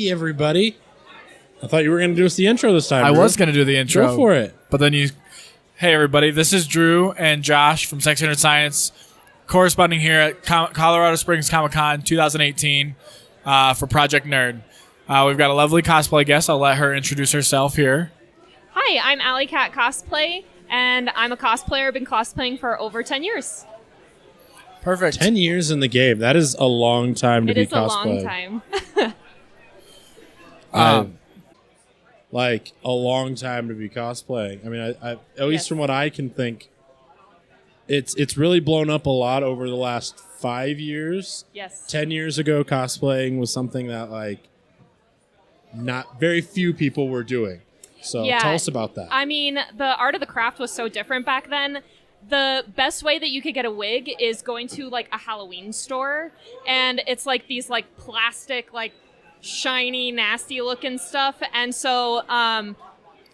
Hey, everybody. I thought you were going to do us the intro this time. I Drew. was going to do the intro. Go for it. But then hey, everybody. This is Dru and Josh from Sex and Science, corresponding here at Colorado Springs Comic-Con 2018 for Project Nerd. We've got a lovely cosplay guest. I'll let her introduce herself here. Hi, I'm AlyCat Cosplay, and I'm a cosplayer. I've been cosplaying for over 10 years. Perfect. 10 years in the game. That is a long time to be cosplaying. It is a long time. Like, a long time to be cosplaying. I mean, I at least from what I can think, it's really blown up a lot over the last 5 years. Yes. 10 years ago, cosplaying was something that, like, not very few people were doing. So tell us about that. I mean, the art of the craft was so different back then. The best way that you could get a wig is going to, like, a Halloween store. And it's, like, these, like, plastic, like, shiny, nasty looking stuff. And so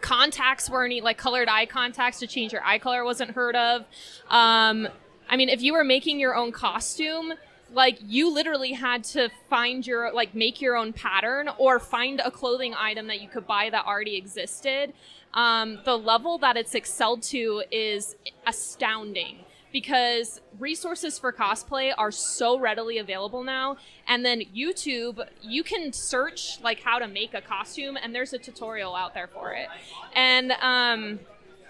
contacts weren't, like, colored eye contacts to change your eye color wasn't heard of. I mean, if you were making your own costume, like, you literally had to find make your own pattern or find a clothing item that you could buy that already existed. The level that it's excelled to is astounding because resources for cosplay are so readily available now. And then YouTube, you can search, like, how to make a costume, and there's a tutorial out there for it. And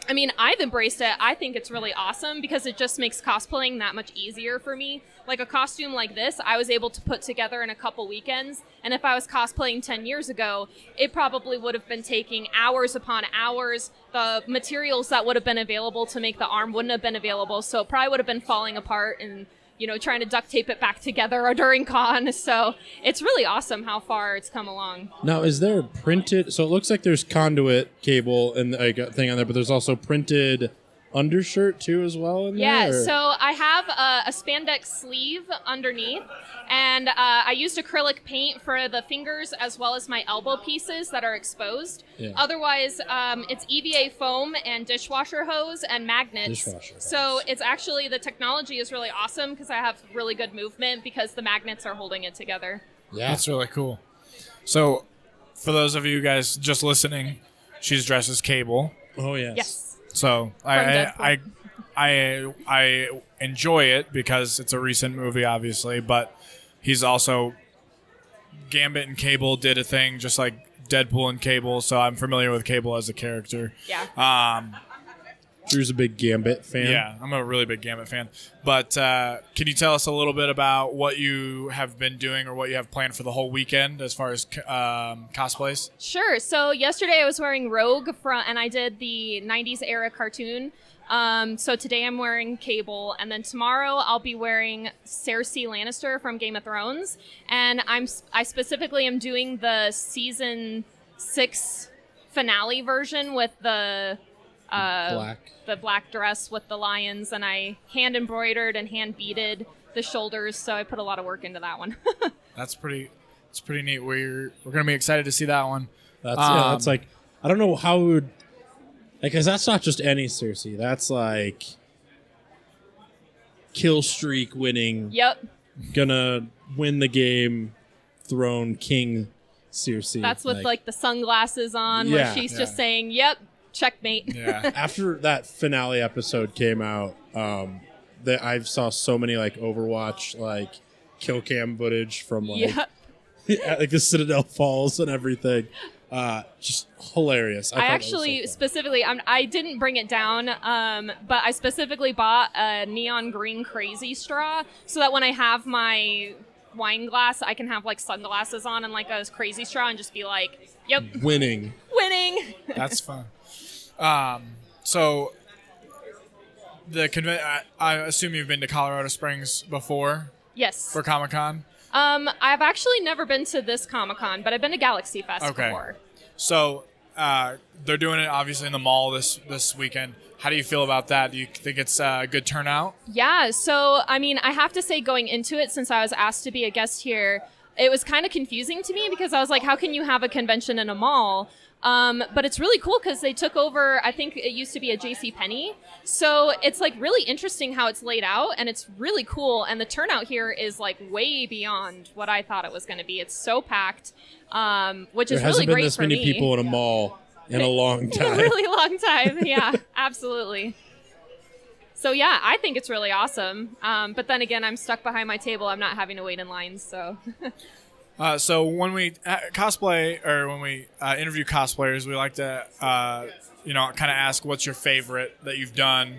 I mean, I've embraced it. I think it's really awesome because it just makes cosplaying that much easier for me. Like, a costume like this, I was able to put together in a couple weekends. And if I was cosplaying 10 years ago, it probably would have been taking hours upon hours. The materials that would have been available to make the arm wouldn't have been available. So it probably would have been falling apart and, you know, trying to duct tape it back together or during con. So it's really awesome how far it's come along. Now, is there printed... So it looks like there's conduit cable and a thing on there, but there's also printed undershirt too as well in there? Yeah, so I have a spandex sleeve underneath, and I used acrylic paint for the fingers as well as my elbow pieces that are exposed. Yeah. Otherwise, it's EVA foam and dishwasher hose and magnets. So it's actually, the technology is really awesome because I have really good movement because the magnets are holding it together. Yeah, that's really cool. So for those of you guys just listening, she's dressed as Cable. Oh, yes. Yes. So I enjoy it because it's a recent movie, obviously, but he's also Gambit and Cable did a thing just like Deadpool and Cable, so I'm familiar with Cable as a character. Yeah. Drew's a big Gambit fan. Yeah, I'm a really big Gambit fan. But can you tell us a little bit about what you have been doing or what you have planned for the whole weekend as far as cosplays? Sure. So yesterday I was wearing Rogue and I did the 90s era cartoon. So today I'm wearing Cable, and then tomorrow I'll be wearing Cersei Lannister from Game of Thrones. And I specifically am doing the season 6 finale version with the black dress with the lions, and I hand embroidered and hand beaded the shoulders, so I put a lot of work into that one. It's pretty neat. We're gonna be excited to see that one. That's like, I don't know how we would, like, because that's not just any Cersei. That's like kill streak winning. Yep. Gonna win the game, throne king Cersei. That's with like the sunglasses on, where she's just saying, "Yep, checkmate." Yeah. After that finale episode came out, that I saw so many like Overwatch like kill cam footage from like like the Citadel Falls and everything. Just hilarious. I actually specifically, I didn't bring it down, but I specifically bought a neon green crazy straw so that when I have my wine glass, I can have like sunglasses on and like a crazy straw and just be like, "Yep, winning." That's fun. So I assume you've been to Colorado Springs before? Yes. For Comic-Con? I've actually never been to this Comic-Con, but I've been to Galaxy Fest before. So they're doing it obviously in the mall this weekend. How do you feel about that? Do you think it's a good turnout? Yeah, so I mean, I have to say, going into it, since I was asked to be a guest here, it was kind of confusing to me because I was like, how can you have a convention in a mall? But it's really cool because they took over, I think it used to be a JCPenney. So it's like really interesting how it's laid out, and it's really cool. And the turnout here is like way beyond what I thought it was going to be. It's so packed, which is really great for me. There hasn't been this many people in a mall in a long time. In a really long time. Yeah, absolutely. So yeah, I think it's really awesome. But then again, I'm stuck behind my table. I'm not having to wait in lines, so. So when we cosplay or when we interview cosplayers, we like to, kind of ask what's your favorite that you've done,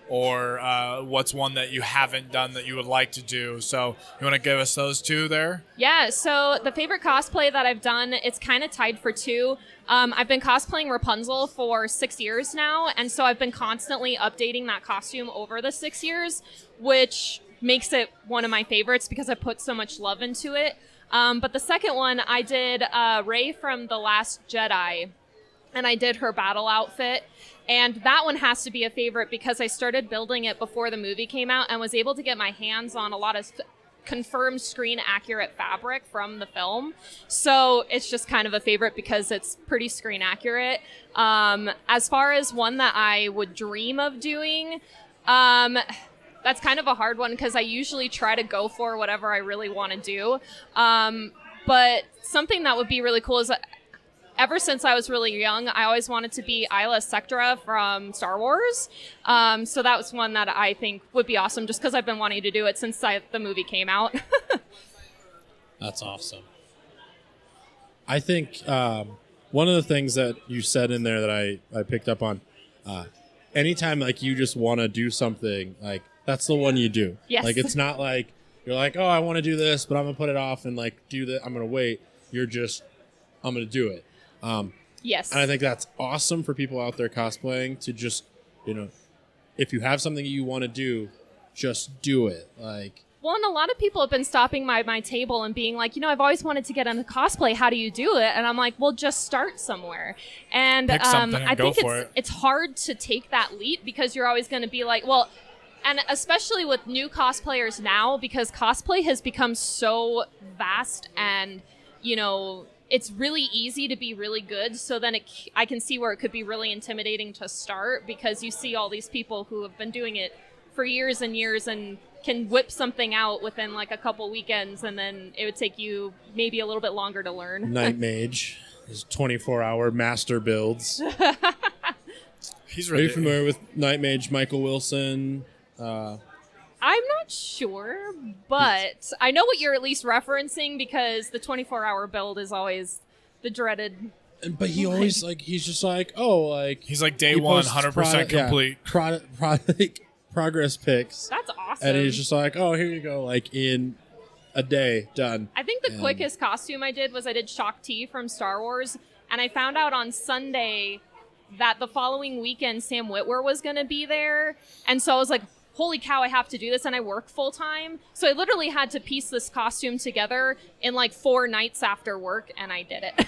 or what's one that you haven't done that you would like to do. So you want to give us those two there? Yeah, so the favorite cosplay that I've done, it's kind of tied for two. I've been cosplaying Rapunzel for 6 years now, and so I've been constantly updating that costume over the 6 years, which makes it one of my favorites because I put so much love into it. But the second one, I did Rey from The Last Jedi, and I did her battle outfit. And that one has to be a favorite because I started building it before the movie came out and was able to get my hands on a lot of confirmed screen-accurate fabric from the film. So it's just kind of a favorite because it's pretty screen-accurate. As far as one that I would dream of doing... that's kind of a hard one because I usually try to go for whatever I really want to do. But something that would be really cool is ever since I was really young, I always wanted to be Isla Sectra from Star Wars. So that was one that I think would be awesome just because I've been wanting to do it since the movie came out. That's awesome. I think one of the things that you said in there that I picked up on, anytime like you just want to do something, like that's the one you do. Yes. Like it's not like you're like, oh, I want to do this, but I'm gonna put it off and like do that. I'm gonna wait. You're just, I'm gonna do it. Yes. And I think that's awesome for people out there cosplaying to just, if you have something you want to do, just do it. Like. Well, and a lot of people have been stopping by my table and being like, I've always wanted to get into cosplay. How do you do it? And I'm like, well, just start somewhere. And I think it's hard to take that leap because you're always going to be like, well, and especially with new cosplayers now, because cosplay has become so vast and, it's really easy to be really good. So then I can see where it could be really intimidating to start because you see all these people who have been doing it for years and years and can whip something out within like a couple weekends, and then it would take you maybe a little bit longer to learn. Night Mage, his 24-hour master builds. He's Are you familiar with Night Mage Michael Wilson? I'm not sure, but I know what you're at least referencing because the 24-hour build is always the dreaded. But he always he's just like, oh, like he's like day one, 100% complete. Progress pics. That's awesome. And he's just like, oh, here you go, like in a day, done. I think the quickest costume I did Shock T from Star Wars, and I found out on Sunday that the following weekend Sam Witwer was going to be there, and so I was like, holy cow, I have to do this, and I work full time, so I literally had to piece this costume together in like 4 nights after work, and I did it.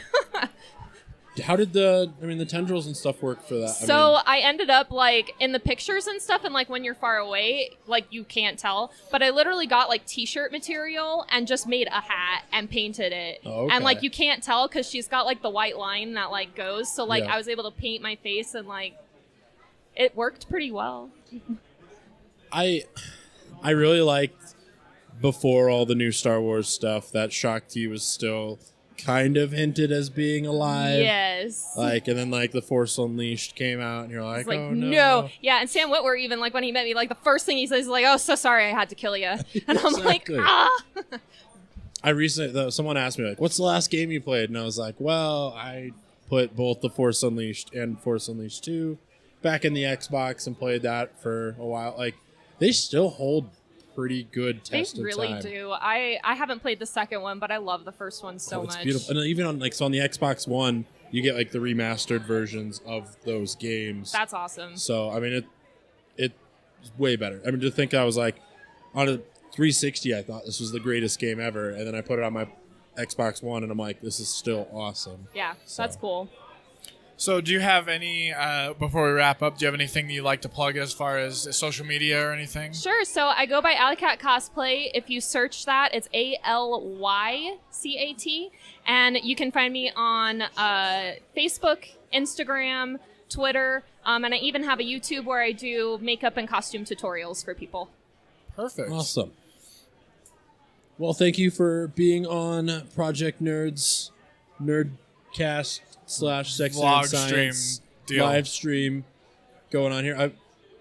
How did the tendrils and stuff work for that? So I ended up like in the pictures and stuff, and like when you're far away, like you can't tell, but I literally got like t-shirt material and just made a hat and painted it. Oh, okay. And like you can't tell because she's got like the white line that like goes, so like Yeah. I was able to paint my face and like it worked pretty well. I really liked before all the new Star Wars stuff that Shock T was still kind of hinted as being alive. Yes. Like, and then like The Force Unleashed came out, and you're like, Like, oh no. Yeah, and Sam Witwer even, like, when he met me, like, the first thing he says is like, oh, so sorry I had to kill you. And I'm Exactly. like, ah! I recently, someone asked me, like, what's the last game you played? And I was like, well, I put both The Force Unleashed and Force Unleashed 2 back in the Xbox and played that for a while. Like, they still hold pretty good test They of really time. do. I haven't played the second one, but I love the first one so It's much. beautiful. And even on the Xbox One, you get like the remastered versions of those games. That's awesome. So I mean, it's way better. I mean, to think I was like on a 360, I thought this was the greatest game ever, and then I put it on my Xbox One, and I'm like, this is still awesome. Yeah, So. that's cool. So do you have any, before we wrap up, do you have anything that you'd like to plug as far as social media or anything? Sure. So I go by AlyCat Cosplay. If you search that, it's ALYCAT. And you can find me on Facebook, Instagram, Twitter. And I even have a YouTube where I do makeup and costume tutorials for people. Perfect. Awesome. Well, thank you for being on Project Nerds, Nerdcast / Sex and Vlog Science stream deal. live stream going on here.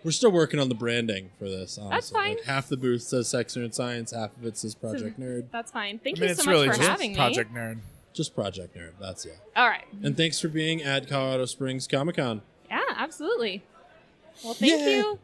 We're still working on the branding for this, honestly. That's fine. Like, half the booth says Sex and Science, half of it says Project Nerd. That's fine. Thank I mean, you it's so really much for just having Project me. Nerd. Just Project Nerd, that's it. All right. And thanks for being at Colorado Springs Comic Con. Yeah, absolutely. Well, thank Yay. you.